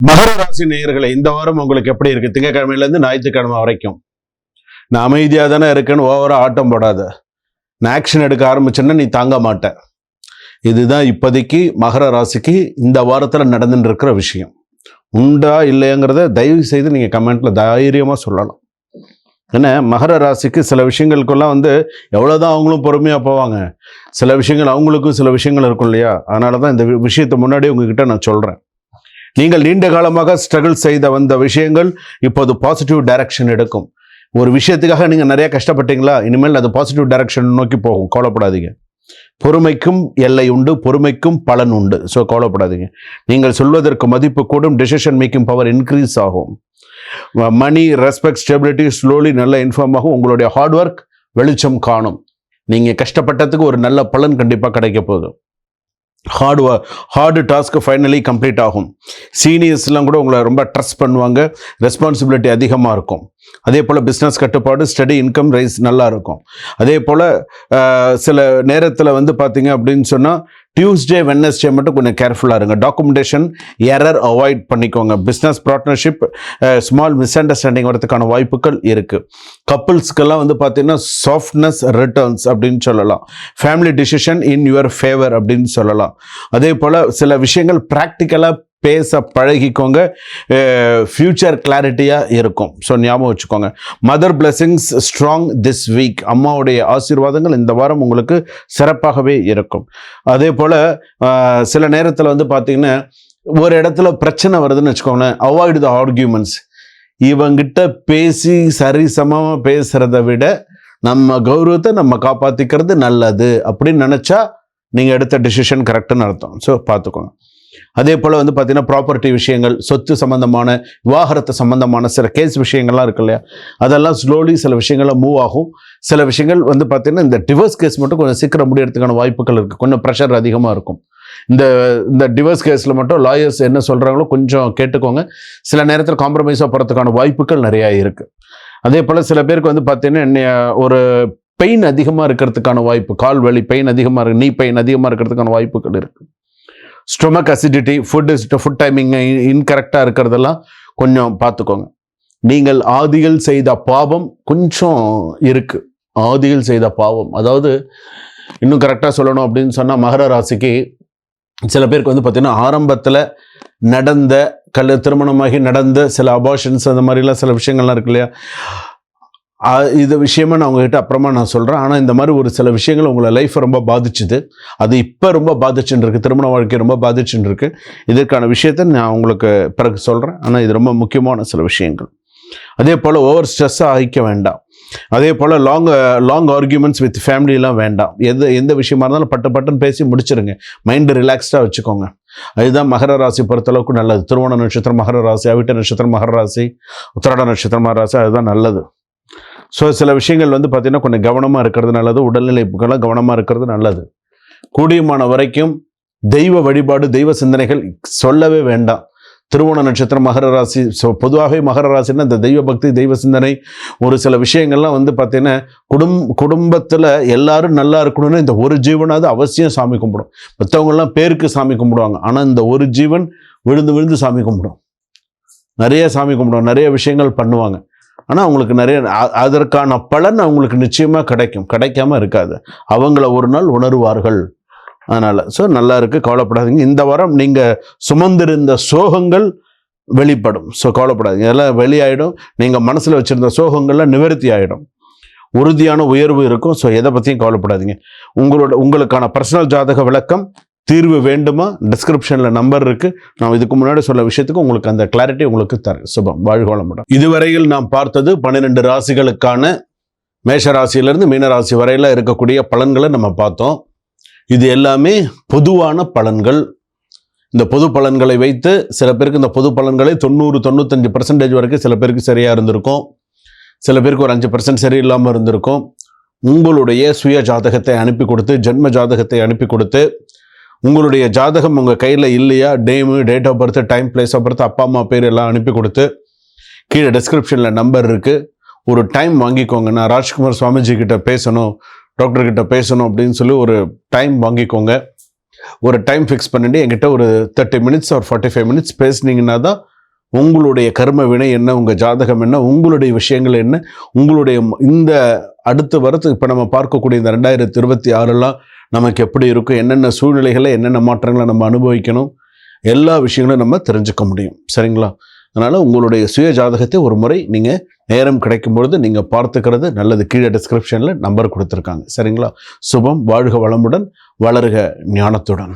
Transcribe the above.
மகர ராசி நேயர்களை இந்த வாரம் உங்களுக்கு எப்படி இருக்கு? திங்கக்கிழமையிலேருந்து ஞாயிற்றுக்கிழமை வரைக்கும் நான் அமைதியாக தானே இருக்கேன்னு ஓவரா ஆட்டம் போடாத. நான் ஆக்ஷன் எடுக்க ஆரம்பிச்சேன்னா நீ தாங்க மாட்டேன். இதுதான் இப்போதைக்கு மகர ராசிக்கு இந்த வாரத்தில் நடந்துட்டு இருக்கிற விஷயம். உண்டா இல்லைங்கிறத தயவு செய்து நீங்கள் கமெண்ட்ல தைரியமாக சொல்லலாம். ஏன்னா மகர ராசிக்கு சில விஷயங்களுக்கெல்லாம் எவ்வளோதான் அவங்களும் பொறுமையாக போவாங்க, சில விஷயங்கள் அவங்களுக்கும் சில விஷயங்கள் இருக்கும் இல்லையா? அதனால தான் இந்த விஷயத்தை முன்னாடி உங்ககிட்ட நான் சொல்கிறேன். நீங்கள் நீண்ட காலமாக ஸ்ட்ரகிள் செய்த வந்த விஷயங்கள் இப்போது பாசிட்டிவ் டைரக்ஷன் எடுக்கும். ஒரு விஷயத்துக்காக நீங்கள் நிறைய கஷ்டப்பட்டீங்களா? இனிமேல் அது பாசிட்டிவ் டைரக்ஷன் நோக்கி போகும். கவலைப்படாதீங்க. பொறுமைக்கும் எல்லை உண்டு, பொறுமைக்கும் பலன் உண்டு. ஸோ கவலைப்படாதீங்க. நீங்கள் சொல்வதற்கு மதிப்பு கூடும். டெசிஷன் மேக்கிங் பவர் இன்க்ரீஸ் ஆகும். மணி, ரெஸ்பெக்ட், ஸ்டெபிலிட்டி ஸ்லோலி நல்ல இன்ஃபார்ம் ஆகும். உங்களுடைய ஹார்ட் ஒர்க் வெளிச்சம் காணும். நீங்கள் கஷ்டப்பட்டதுக்கு ஒரு நல்ல பலன் கண்டிப்பாக கிடைக்க போகுது. ஹார்டு டாஸ்க் ஃபைனலி கம்ப்ளீட் ஆகும். சீனியர்ஸ்லாம் கூட உங்களை ரொம்ப ட்ரஸ்ட் பண்ணுவாங்க. ரெஸ்பான்சிபிலிட்டி அதிகமாக இருக்கும். அதே போல் பிஸ்னஸ் கட்டுப்பாடு, ஸ்டடி, இன்கம் ரைஸ் நல்லா இருக்கும். அதே போல் சில நேரத்தில் பார்த்தீங்க அப்படின்னு சொன்னால் டியூஸ்டே வெட்னஸ்டே மட்டும் கொஞ்சம் கேர்ஃபுல்லாக இருங்க. டாக்குமெண்டேஷன் எரர் அவாய்ட் பண்ணிக்கோங்க. Business partnership small miss understanding வரதுக்கான வாய்ப்புகள் இருக்குது. கப்புள்ஸ்க்கெல்லாம் பார்த்தீங்கன்னா சாஃப்ட்னஸ் ரிட்டர்ன்ஸ் அப்படின்னு சொல்லலாம். Family decision in your favour அப்படின்னு சொல்லலாம். அதே போல் சில விஷயங்கள் ப்ராக்டிக்கலாக பேச பழகிக்கோங்க. ஃப்யூச்சர் கிளாரிட்டியாக இருக்கும். ஸோ ஞாபகம் வச்சுக்கோங்க. Mother blessings strong this week. அம்மாவுடைய ஆசீர்வாதங்கள் இந்த வாரம் உங்களுக்கு சிறப்பாகவே இருக்கும். அதே போல் சில நேரத்தில் பார்த்தீங்கன்னா ஒரு இடத்துல பிரச்சனை வருதுன்னு வச்சுக்கோங்களேன். அவாய்டு த ஆர்கியூமெண்ட்ஸ். இவங்கிட்ட பேசி சரிசமமாக பேசுகிறத விட நம்ம கௌரவத்தை நம்ம காப்பாற்றிக்கிறது நல்லது அப்படின்னு நினச்சா நீங்கள் எடுத்த டிசிஷன் கரெக்டுன்னு அர்த்தம். ஸோ பார்த்துக்கோங்க. அதே போல் பார்த்தீங்கன்னா ப்ராப்பர்ட்டி விஷயங்கள், சொத்து சம்மந்தமான, விவாகரத்து சம்மந்தமான சில கேஸ் விஷயங்கள்லாம் இருக்கு இல்லையா? அதெல்லாம் ஸ்லோலி சில விஷயங்கள்லாம் மூவ் ஆகும். சில விஷயங்கள் பார்த்தீங்கன்னா இந்த டிவோர்ஸ் கேஸ் மட்டும் கொஞ்சம் சீக்கிரம் முடியறதுக்கான வாய்ப்புகள் இருக்குது. கொஞ்சம் ப்ரெஷர் அதிகமாக இருக்கும். இந்த டிவோர்ஸ் கேஸில் மட்டும் லாயர்ஸ் என்ன சொல்கிறாங்களோ கொஞ்சம் கேட்டுக்கோங்க. சில நேரத்தில் காம்ப்ரமைஸாக போகிறதுக்கான வாய்ப்புகள் நிறையா இருக்குது. அதே போல் சில பேருக்கு பார்த்தீங்கன்னா ஒரு பெயின் அதிகமாக இருக்கிறதுக்கான வாய்ப்பு, கால் வலி பெயின் அதிகமாக இருக்குது, நீ பெயின் அதிகமாக இருக்கிறதுக்கான வாய்ப்புகள் இருக்குது. ஸ்டொமக் அசிடிட்டி, ஃபுட் டைமிங் இன்கரெக்டாக இருக்கிறதெல்லாம் கொஞ்சம் பார்த்துக்கோங்க. நீங்கள் ஆதிகள் செய்த பாவம் கொஞ்சம் இருக்குது. ஆதிகள் செய்த பாவம், அதாவது இன்னும் கரெக்டாக சொல்லணும் அப்படின்னு சொன்னால் மகர ராசிக்கு சில பேருக்கு பார்த்தீங்கன்னா ஆரம்பத்தில் நடந்த திருமணமாகி நடந்த சில அபார்ஷன்ஸ் அந்த மாதிரிலாம் சில விஷயங்கள்லாம் இருக்கு இல்லையா? இது விஷயமா நான் உங்ககிட்ட அப்புறமா நான் சொல்கிறேன். ஆனால் இந்த மாதிரி ஒரு சில விஷயங்கள் உங்களை லைஃப்பை ரொம்ப பாதிச்சுது. அது இப்போ ரொம்ப பாதிச்சுன்னு இருக்குது. திருமண வாழ்க்கை ரொம்ப பாதிச்சுன்னு இருக்குது. இதற்கான விஷயத்தை நான் உங்களுக்கு பிறகு சொல்கிறேன். ஆனால் இது ரொம்ப முக்கியமான சில விஷயங்கள். அதே போல் ஓவர் ஸ்ட்ரெஸ்ஸாக ஆகிக்க வேண்டாம். அதே போல் லாங் ஆர்கியூமெண்ட்ஸ் வித் ஃபேமிலிலாம் வேண்டாம். எந்த விஷயமா இருந்தாலும் பட்டுன்னு பேசி முடிச்சிருங்க. மைண்டு ரிலாக்ஸ்டாக வச்சுக்கோங்க. அதுதான் மகர ராசி பொறுத்தளவுக்கு நல்லது. திருவோண நட்சத்திரம் மகர ராசி, அவிட்ட நட்சத்திரம் மகர ராசி, உத்திராட நட்சத்திரம் மகர ராசி, அதுதான் நல்லது. ஸோ சில விஷயங்கள் பார்த்தீங்கன்னா கொஞ்சம் கவனமாக இருக்கிறது நல்லது. உடல்நிலைப்புக்கெல்லாம் கவனமாக இருக்கிறது நல்லது. கூடியமான வரைக்கும் தெய்வ வழிபாடு, தெய்வ சிந்தனைகள் சொல்லவே வேண்டாம். திருவோண நட்சத்திரம் மகர ராசி. ஸோ பொதுவாகவே மகர ராசின்னா இந்த தெய்வ பக்தி, தெய்வ சிந்தனை, ஒரு சில விஷயங்கள்லாம் பார்த்தீங்கன்னா குடும்பத்தில் எல்லாரும் நல்லா இருக்கணும்னு இந்த ஒரு ஜீவனாவது அவசியம் சாமி கும்பிடும். மற்றவங்கெல்லாம் பேருக்கு சாமி கும்பிடுவாங்க. ஆனால் இந்த ஒரு ஜீவன் விழுந்து சாமி கும்பிடும். நிறைய சாமி கும்பிடுவாங்க, நிறைய விஷயங்கள் பண்ணுவாங்க. ஆனால் அவங்களுக்கு நிறைய அதற்கான பலன் அவங்களுக்கு நிச்சயமாக கிடைக்காம இருக்காது. அவங்கள ஒரு நாள் உணர்வார்கள். அதனால் ஸோ நல்லா இருக்குது, கவலைப்படாதீங்க. இந்த வாரம் நீங்கள் சுமந்திருந்த சோகங்கள் வெளிப்படும். ஸோ கவலைப்படாதீங்க, எல்லாம் வெளியாயிடும். நீங்கள் மனசில் வச்சுருந்த சோகங்கள்லாம் நிவர்த்தி ஆகிடும். உறுதியான உயர்வு இருக்கும். ஸோ எதை பற்றியும் கவலைப்படாதீங்க. உங்களுக்கான பர்சனல் ஜாதக விளக்கம் தீர்வு வேண்டுமா? டிஸ்கிரிப்ஷனில் நம்பர் இருக்குது. நான் இதுக்கு முன்னாடி சொல்ல விஷயத்துக்கு உங்களுக்கு அந்த கிளாரிட்டி உங்களுக்கு தரேன். சுபம், வாழ்க வளமுடன். இதுவரையில் நாம் பார்த்தது 12 ராசிகளுக்கான மேஷ ராசியிலிருந்து மீன ராசி வரையில் இருக்கக்கூடிய பலன்களை நம்ம பார்த்தோம். இது எல்லாமே பொதுவான பலன்கள். இந்த பொது பலன்களை வைத்து சில பேருக்கு இந்த பொது பலன்களை 90-95% வரைக்கும் சில பேருக்கு சரியாக இருந்திருக்கும். சில பேருக்கு ஒரு 5% சரியில்லாமல் இருந்திருக்கும். உங்களுடைய சுய ஜாதகத்தை அனுப்பி கொடுத்து, ஜென்ம ஜாதகத்தை அனுப்பி கொடுத்து, உங்களுடைய ஜாதகம் உங்கள் கையில் இல்லையா, name, date of birth, time, place of birth, அப்பா அம்மா பேர் எல்லாம் அனுப்பி கொடுத்து, கீழே டிஸ்கிரிப்ஷனில் நம்பர் இருக்குது. ஒரு டைம் வாங்கிக்கோங்க. நான் ராஜ்குமார் சுவாமிஜி கிட்ட பேசணும், டாக்டர்கிட்ட பேசணும் அப்படின்னு சொல்லி ஒரு டைம் வாங்கிக்கோங்க. ஒரு டைம் ஃபிக்ஸ் பண்ணிட்டு என்கிட்ட ஒரு 30 minutes or 45 minutes பேசுனீங்கன்னா தான் உங்களுடைய கர்ம வினை என்ன, உங்கள் ஜாதகம் என்ன, உங்களுடைய விஷயங்கள் என்ன, உங்களுடைய இந்த அடுத்த வரத்து இப்போ நம்ம பார்க்கக்கூடிய இந்த 2026 நமக்கு எப்படி இருக்கும், என்னென்ன சூழ்நிலைகளை என்னென்ன மாற்றங்களை நம்ம அனுபவிக்கணும், எல்லா விஷயங்களும் நம்ம தெரிஞ்சுக்க முடியும். சரிங்களா? அதனால் உங்களுடைய சுய ஜாதகத்தை ஒரு முறை நீங்கள் நேரம் கிடைக்கும் பொழுது நீங்கள் பார்த்துக்கிறது நல்லது. கீழே டிஸ்கிரிப்ஷனில் நம்பர் கொடுத்துருக்காங்க. சரிங்களா? சுபம். வாழ்க வளமுடன், வளருக ஞானத்துடன்.